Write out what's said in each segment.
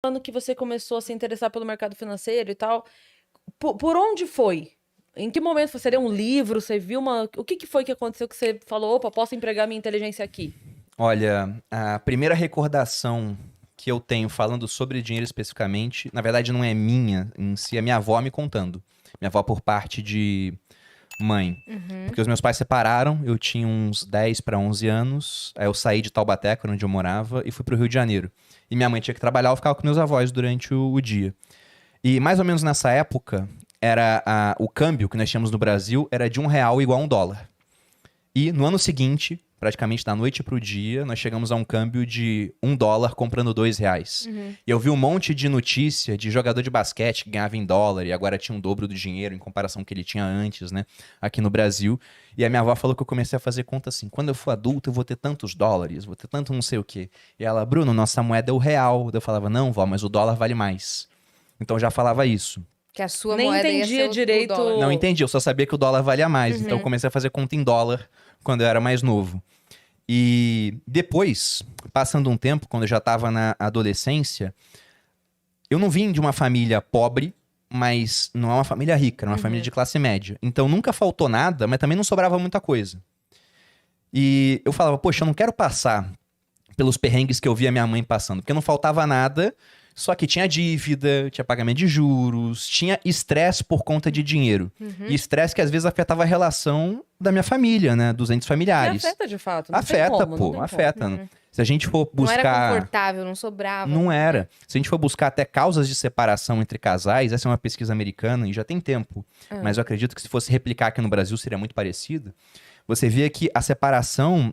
Falando que você começou a se interessar pelo mercado financeiro e tal, por onde foi? Em que momento você leu um livro, você viu uma... O que que foi que aconteceu que você falou, opa, posso empregar minha inteligência aqui? Olha, a primeira recordação que eu tenho falando sobre dinheiro especificamente, na verdade não é minha em si, é minha avó me contando. Minha avó por parte de mãe. Uhum. Porque os meus pais separaram, eu tinha uns 10 para 11 anos, aí eu saí de Taubaté, que era onde eu morava, e fui pro Rio de Janeiro. E minha mãe tinha que trabalhar, eu ficava com meus avós durante o dia. E mais ou menos nessa época, o câmbio que nós tínhamos no Brasil era de R$ 1 igual a $1. E no ano seguinte, praticamente da noite pro dia, nós chegamos a um câmbio de $1 comprando R$ 2. Uhum. E eu vi um monte de notícia de jogador de basquete que ganhava em dólar e agora tinha um dobro do dinheiro em comparação com o que ele tinha antes, né? Aqui no Brasil. E a minha avó falou que eu comecei a fazer conta assim: quando eu for adulto, eu vou ter tantos dólares, vou ter tanto não sei o quê. E ela, Bruno, nossa moeda é o real. Eu falava, não, vó, mas o dólar vale mais. Então eu já falava isso. Que a sua Nem moeda ia entendia ser o direito. dólar. Não entendi, eu só sabia que o dólar valia mais. Uhum. Então eu comecei a fazer conta em dólar quando eu era mais novo. E depois, passando um tempo, quando eu já estava na adolescência, eu não vim de uma família pobre, mas não é uma família rica, era uma família de classe média. Então nunca faltou nada, mas também não sobrava muita coisa. E eu falava, poxa, eu não quero passar pelos perrengues que eu via minha mãe passando, porque não faltava nada, só que tinha dívida, tinha pagamento de juros, tinha estresse por conta de dinheiro. E estresse que às vezes afetava a relação da minha família, né? Dos entes Que familiares. afeta de fato. Não tem Afeta, como, não pô, tem afeta. como. Se a gente for Não era buscar. confortável, não sobrava. Não era. Se a gente for buscar até causas de separação entre casais, essa é uma pesquisa americana e já tem tempo. Mas eu acredito que se fosse replicar aqui no Brasil seria muito parecido. Você via que a separação,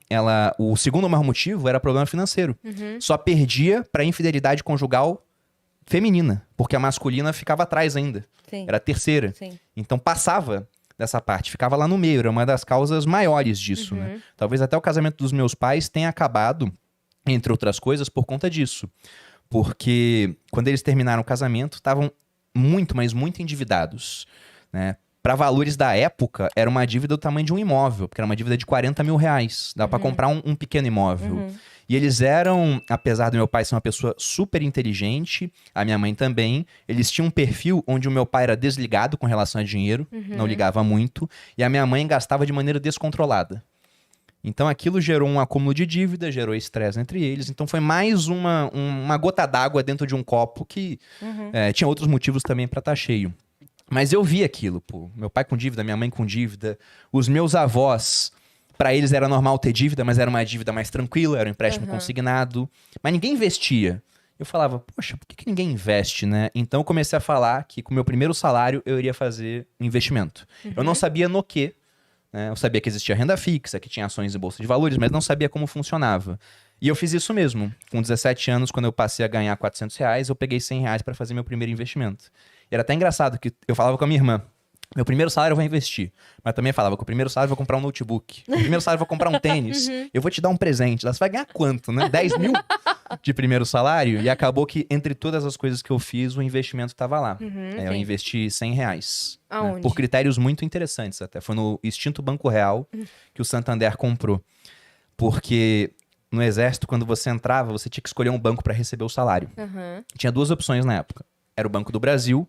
o segundo maior motivo era problema financeiro. Só perdia para infidelidade conjugal feminina, porque a masculina ficava atrás ainda. Sim. Era a terceira. Sim. Então passava dessa parte, ficava lá no meio, era uma das causas maiores disso, né? Talvez até o casamento dos meus pais tenha acabado, entre outras coisas, por conta disso. Porque quando eles terminaram o casamento, estavam muito, mas muito endividados, né? Para valores da época, era uma dívida do tamanho de um imóvel, porque era uma dívida de R$ 40 mil. Dá para comprar um pequeno imóvel. E eles eram, apesar do meu pai ser uma pessoa super inteligente, a minha mãe também, eles tinham um perfil onde o meu pai era desligado com relação a dinheiro, não ligava muito, e a minha mãe gastava de maneira descontrolada. Então aquilo gerou um acúmulo de dívida, gerou estresse entre eles. Então foi mais uma gota d'água dentro de um copo que tinha outros motivos também para estar cheio. Mas eu vi aquilo, pô. Meu pai com dívida, minha mãe com dívida. Os meus avós, para eles era normal ter dívida, mas era uma dívida mais tranquila, era um empréstimo consignado. Mas ninguém investia. Eu falava, poxa, por que ninguém investe, né? Então eu comecei a falar que com o meu primeiro salário eu iria fazer um investimento. Eu não sabia no quê, né? Eu sabia que existia renda fixa, que tinha ações e bolsa de valores, mas não sabia como funcionava. E eu fiz isso mesmo. Com 17 anos, quando eu passei a ganhar R$ 400, eu peguei R$ 100 para fazer meu primeiro investimento. E era até engraçado que eu falava com a minha irmã, meu primeiro salário eu vou investir. Mas também falava que o primeiro salário eu vou comprar um notebook. O primeiro salário eu vou comprar um tênis. Eu vou te dar um presente. Você vai ganhar quanto, né? 10 mil de primeiro salário? E acabou que, entre todas as coisas que eu fiz, o investimento estava lá. Eu investi R$ 100. Né? Aonde? Por critérios muito interessantes até. Foi no extinto Banco Real que o Santander comprou. Porque no Exército, quando você entrava, você tinha que escolher um banco para receber o salário. Tinha duas opções na época. Era o Banco do Brasil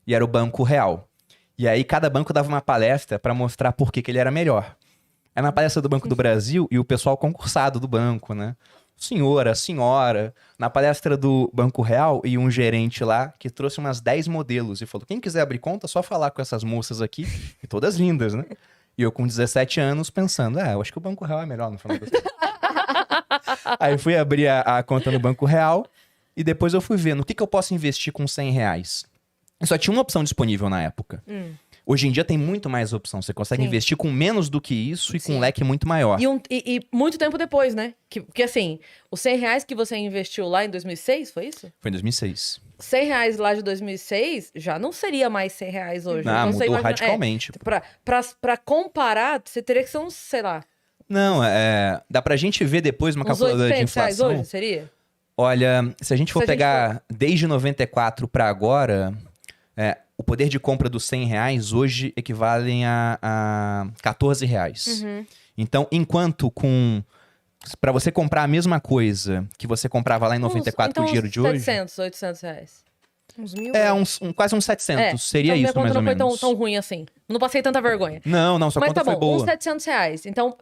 e era o Banco Real. E aí cada banco dava uma palestra para mostrar por que ele era melhor. Aí na palestra do Banco do Brasil e o pessoal concursado do banco, né? Senhora, senhora. Na palestra do Banco Real e um gerente lá que trouxe umas 10 modelos e falou, quem quiser abrir conta, é só falar com essas moças aqui. E todas lindas, né? E eu com 17 anos pensando, eu acho que o Banco Real é melhor no final das contas. Aí fui abrir a conta no Banco Real e depois eu fui ver no que eu posso investir com R$ 100. E só tinha uma opção disponível na época. Hoje em dia tem muito mais opção. Você consegue Sim. investir com menos do que isso e com Sim. um leque muito maior. E muito tempo depois, né? Porque assim, os R$ 100 que você investiu lá em 2006, foi isso? Foi em 2006. R$ 100 lá de 2006 já não seria mais R$ 100 hoje. Não, Não sei mudou imaginar- radicalmente. Pra comparar, você teria que ser uns, sei lá, Não, dá pra gente ver depois uma uns calculadora de R$ 800 inflação. hoje, seria? Olha, se a gente for Se a gente pegar desde 94 para agora, o poder de compra dos R$ 100 hoje equivalem a R$ 14. Então, enquanto com Pra você comprar a mesma coisa que você comprava lá em 94 com o dinheiro de hoje... 700, 800 reais. Uns 1.000. Quase uns 700. Seria então isso, minha mais conta ou não foi menos. tão ruim assim. Não passei tanta vergonha. Não, sua Mas conta tá foi bom, boa. uns 700 reais. Então,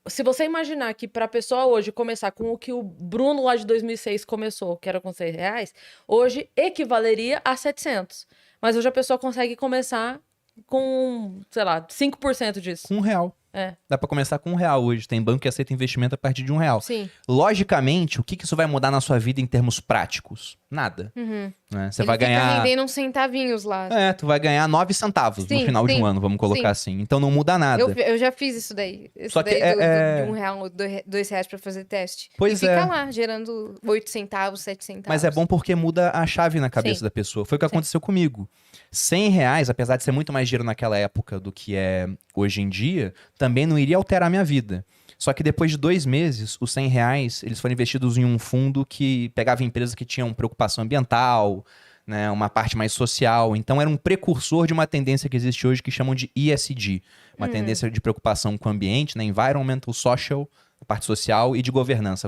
se você imaginar que pra pessoa hoje começar com o que o Bruno lá de 2006 começou, que era com 6 reais, hoje equivaleria a 700. Mas hoje a pessoa consegue começar com, sei lá, 5% disso. Com R$1. É. Dá pra começar com R$1 hoje. Tem banco que aceita investimento a partir de R$1. Sim. Logicamente, o que isso vai mudar na sua vida em termos práticos? Nada. Uhum. Né? Você Ele vai fica ganhar... rendendo uns centavinhos lá. Tu vai ganhar 9 centavos no Sim, final de sim, um ano, vamos colocar sim. assim. Então não muda nada. Eu já fiz isso daí. Isso Só que daí é- de R$1 ou R$2 pra fazer teste. Pois e fica é. lá, gerando 8 centavos, 7 centavos. Mas é bom porque muda a chave na cabeça Sim. da pessoa. Foi o que Sim. aconteceu comigo. R$100, apesar de ser muito mais dinheiro naquela época do que é hoje em dia, também não iria alterar a minha vida. Só que depois de 2 meses, os R$100, eles foram investidos em um fundo que pegava empresas que tinham preocupação ambiental, né, uma parte mais social. Então era um precursor de uma tendência que existe hoje que chamam de ESG, uma tendência de preocupação com o ambiente, né, environmental, social, a parte social e de governance.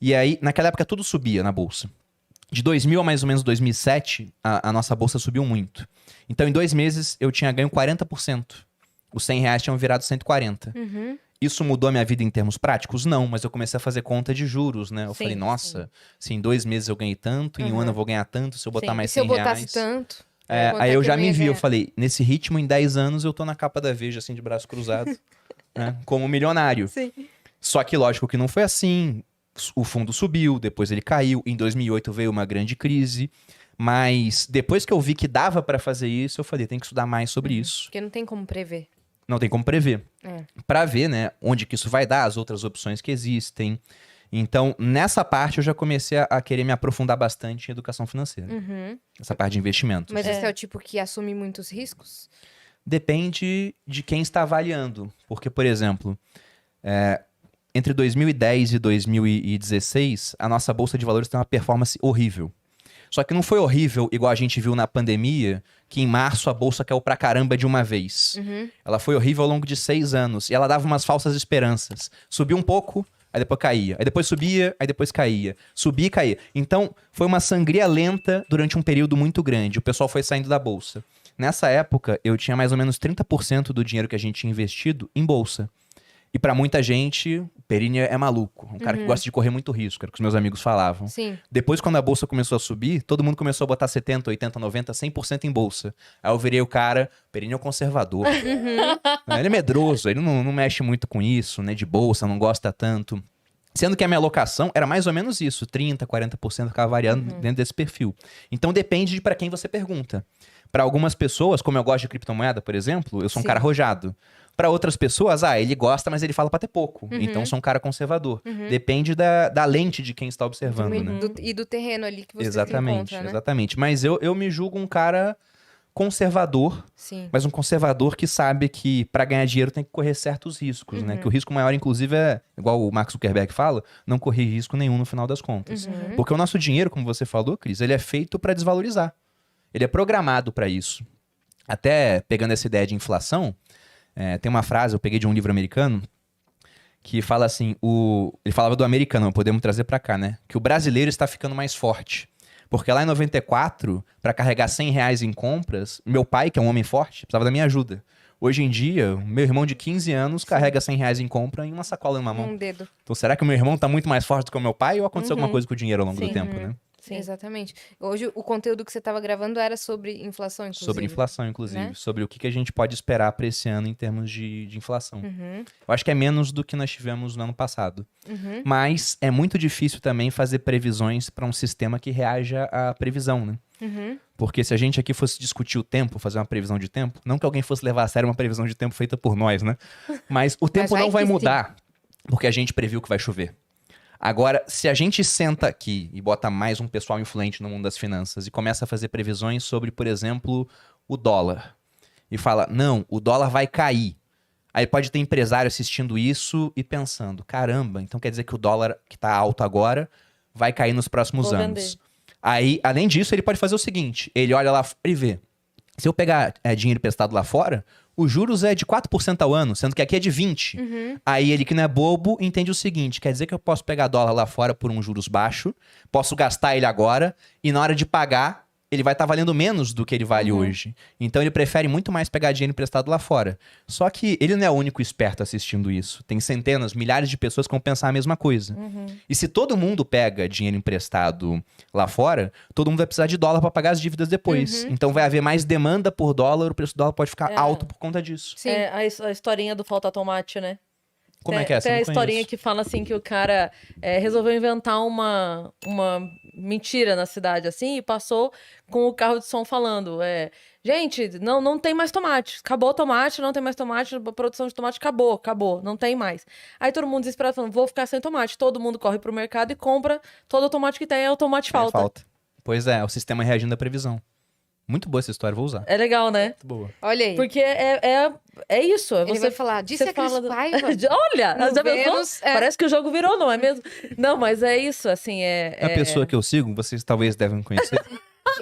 E aí, naquela época, tudo subia na bolsa. De 2000 a mais ou menos 2007, a nossa bolsa subiu muito. Então, em 2 meses, eu tinha ganho 40%. Os R$100 tinham virado 140. Uhum. Isso mudou a minha vida em termos práticos? Não, mas eu comecei a fazer conta de juros, né? Eu Sim, falei, nossa, se em 2 meses eu ganhei tanto, em um Uhum. ano eu vou ganhar tanto, se eu botar Sim. mais E se eu R$100... botasse tanto? quanto Aí é eu que já eu me ia vi, eu ganhar? falei, nesse ritmo, em 10 anos, eu tô na capa da Veja, assim, de braço cruzado, né? Como milionário. Sim. Só que, lógico que não foi assim. O fundo subiu, depois ele caiu. Em 2008 veio uma grande crise. Mas depois que eu vi que dava pra fazer isso, eu falei, tem que estudar mais sobre isso. Porque não tem como prever. Não tem como prever. É. Pra ver, né, onde que isso vai dar, as outras opções que existem. Então, nessa parte, eu já comecei a querer me aprofundar bastante em educação financeira. Uhum. Essa parte de investimentos. Mas esse é o tipo que assume muitos riscos? Depende de quem está avaliando. Porque, por exemplo, entre 2010 e 2016, a nossa Bolsa de Valores tem uma performance horrível. Só que não foi horrível igual a gente viu na pandemia, que em março a Bolsa caiu pra caramba de uma vez. Uhum. Ela foi horrível ao longo de 6 anos. E ela dava umas falsas esperanças. Subiu um pouco, aí depois caía. Aí depois subia, aí depois caía. Subia e caía. Então, foi uma sangria lenta durante um período muito grande. O pessoal foi saindo da Bolsa. Nessa época, eu tinha mais ou menos 30% do dinheiro que a gente tinha investido em Bolsa. E pra muita gente, o Perini é maluco. Um cara que gosta de correr muito risco, era o que os meus amigos falavam. Sim. Depois, quando a bolsa começou a subir, todo mundo começou a botar 70, 80, 90, 100% em bolsa. Aí eu virei o cara, Perini é um conservador. Ele é medroso, ele não mexe muito com isso, né? De bolsa, não gosta tanto. Sendo que a minha alocação era mais ou menos isso, 30, 40% ficava variando dentro desse perfil. Então depende de pra quem você pergunta. Para algumas pessoas, como eu gosto de criptomoeda, por exemplo, eu sou um Sim. cara arrojado. Para outras pessoas, ele gosta, mas ele fala para ter pouco. Então, sou um cara conservador. Depende da lente de quem está observando, né? E do terreno ali que você se Exatamente, encontra, né? exatamente. Mas eu me julgo um cara conservador, Sim. mas um conservador que sabe que para ganhar dinheiro tem que correr certos riscos, né? Que o risco maior, inclusive, é, igual o Mark Zuckerberg fala, não correr risco nenhum no final das contas. Porque o nosso dinheiro, como você falou, Cris, ele é feito para desvalorizar. Ele é programado para isso. Até pegando essa ideia de inflação, tem uma frase, eu peguei de um livro americano, que fala assim, ele falava do americano, podemos trazer para cá, né? Que o brasileiro está ficando mais forte. Porque lá em 94, para carregar R$100 em compras, meu pai, que é um homem forte, precisava da minha ajuda. Hoje em dia, meu irmão de 15 anos carrega R$100 em compra em uma sacola em uma mão. Um dedo. Então será que o meu irmão tá muito mais forte do que o meu pai ou aconteceu alguma coisa com o dinheiro ao longo do Sim. tempo, né? Sim. Exatamente. Hoje, o conteúdo que você estava gravando era sobre inflação, inclusive. Sobre inflação, inclusive. Né? Sobre o que a gente pode esperar para esse ano em termos de inflação. Uhum. Eu acho que é menos do que nós tivemos no ano passado. Uhum. Mas é muito difícil também fazer previsões para um sistema que reaja à previsão, né? Uhum. Porque se a gente aqui fosse discutir o tempo, fazer uma previsão de tempo, não que alguém fosse levar a sério uma previsão de tempo feita por nós, né? Mas o tempo vai não vai que sim. mudar porque a gente previu que vai chover. Agora, se a gente senta aqui e bota mais um pessoal influente no mundo das finanças e começa a fazer previsões sobre, por exemplo, o dólar, e fala, não, o dólar vai cair. Aí pode ter empresário assistindo isso e pensando, caramba, então quer dizer que o dólar que tá alto agora vai cair nos próximos Vou anos. vender. Aí, além disso, ele pode fazer o seguinte, ele olha lá e vê, se eu pegar dinheiro emprestado lá fora, os juros é de 4% ao ano, sendo que aqui é de 20%. Aí ele que não é bobo entende o seguinte, quer dizer que eu posso pegar dólar lá fora por um juros baixo, posso gastar ele agora e na hora de pagar ele vai estar valendo menos do que ele vale hoje. Então ele prefere muito mais pegar dinheiro emprestado lá fora. Só que ele não é o único esperto assistindo isso. Tem centenas, milhares de pessoas que vão pensar a mesma coisa. E se todo mundo pega dinheiro emprestado lá fora, todo mundo vai precisar de dólar para pagar as dívidas depois. Então vai haver mais demanda por dólar, o preço do dólar pode ficar alto por conta disso. Sim. É a historinha do falta tomate, né? Como é que é essa? Tem a Eu não historinha conheço. que fala assim que o cara resolveu inventar uma mentira na cidade, assim, e passou com o carro de som falando, gente, não tem mais tomate, acabou o tomate, não tem mais tomate, a produção de tomate acabou, não tem mais. Aí todo mundo desesperado falando, vou ficar sem tomate. Todo mundo corre pro mercado e compra todo o tomate que tem, é o tomate É, falta. Pois é, o sistema reagindo à previsão. Muito boa essa história, vou usar. É legal, né? Muito boa. Olha aí. Porque é isso. Ele Você vai falar, disse você a Cris fala Paiva. Olha, no já pensou? Vênus, Parece que o jogo virou, não é mesmo? Não, mas é isso, assim, A pessoa que eu sigo, vocês talvez devem conhecer.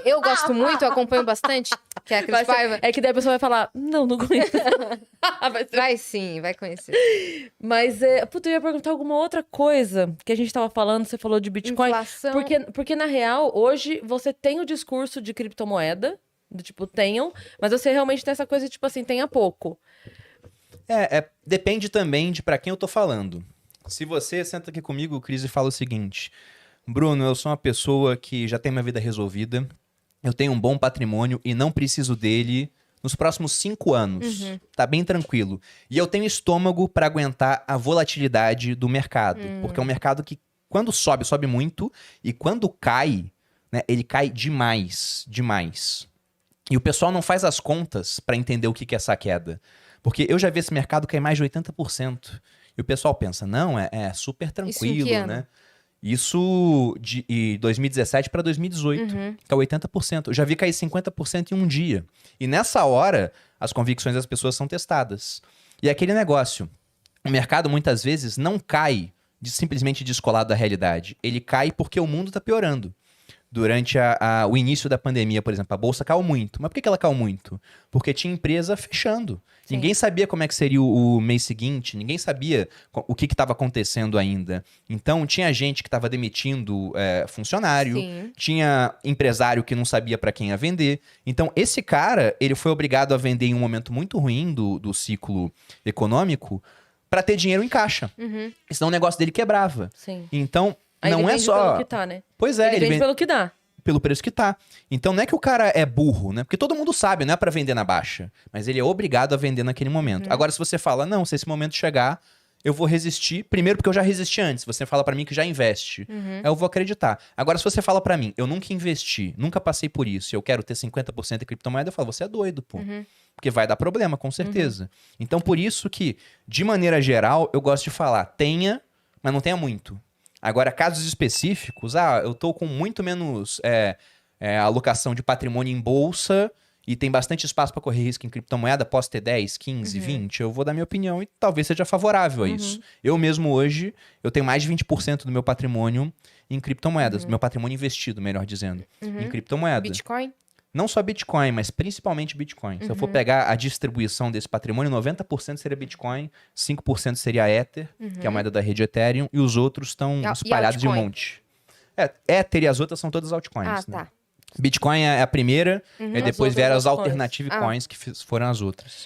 Eu gosto muito, eu acompanho bastante, que é a Cris vai ser- Paiva. É que daí a pessoa vai falar, não conheço. Vai ser- Vai sim, vai conhecer. Mas, puta, eu ia perguntar alguma outra coisa que a gente tava falando, você falou de Bitcoin. Inflação. Porque, na real, hoje você tem o discurso de criptomoeda, do tipo, tenham, mas você realmente tem essa coisa de, tipo assim, tenha pouco. Depende também de pra quem eu tô falando. Se você senta aqui comigo, Cris, e fala o seguinte: Bruno, eu sou uma pessoa que já tem minha vida resolvida, eu tenho um bom patrimônio e não preciso dele nos próximos 5 anos. Tá bem tranquilo. E eu tenho estômago pra aguentar a volatilidade do mercado. Porque é um mercado que, quando sobe, sobe muito. E quando cai, né, ele cai demais. E o pessoal não faz as contas pra entender o que é essa queda. Porque eu já vi esse mercado cair mais de 80%. E o pessoal pensa, não, é super tranquilo, que ano? né? Isso de 2017 para 2018, que é 80%. Eu já vi cair 50% em um dia. E nessa hora, as convicções das pessoas são testadas. E é aquele negócio, o mercado muitas vezes não cai simplesmente descolado da realidade. Ele cai porque o mundo está piorando. Durante o início da pandemia, por exemplo, a bolsa caiu muito. Mas por que ela caiu muito? Porque tinha empresa fechando. Sim. Ninguém sabia como é que seria o mês seguinte, ninguém sabia o que estava acontecendo ainda. Então, tinha gente que estava demitindo funcionário, Sim. tinha empresário que não sabia para quem ia vender. Então, esse cara, ele foi obrigado a vender em um momento muito ruim do ciclo econômico para ter dinheiro em caixa. Senão o negócio dele quebrava. Sim. Então, Aí não ele é vende só... pelo que tá, né? Pois é, ele vende vende pelo que dá. pelo preço que tá. Então não é que o cara é burro, né? Porque todo mundo sabe, não é pra vender na baixa. Mas ele é obrigado a vender naquele momento. Agora, se você fala, não, se esse momento chegar, eu vou resistir. Primeiro porque eu já resisti antes. Você fala pra mim que já investe. Eu vou acreditar. Agora, se você fala pra mim, eu nunca investi, nunca passei por isso, eu quero ter 50% em criptomoeda, eu falo, você é doido, pô. Porque vai dar problema, com certeza. Então, por isso que, de maneira geral, eu gosto de falar, tenha, mas não tenha muito. Agora, casos específicos, eu tô com muito menos alocação de patrimônio em bolsa e tem bastante espaço para correr risco em criptomoeda, posso ter 10, 15, 20, eu vou dar minha opinião e talvez seja favorável a isso. Eu mesmo hoje, eu tenho mais de 20% do meu patrimônio em criptomoedas, do meu patrimônio investido, melhor dizendo, em criptomoeda. Bitcoin? Não só Bitcoin, mas principalmente Bitcoin. Se eu for pegar a distribuição desse patrimônio, 90% seria Bitcoin, 5% seria Ether, que é a moeda da rede Ethereum, e os outros estão E espalhados em um altcoin? monte. Ether e as outras são todas altcoins. Ah, né? tá. Bitcoin é a primeira, e depois As outras vieram as altcoins. alternative coins, que foram as outras.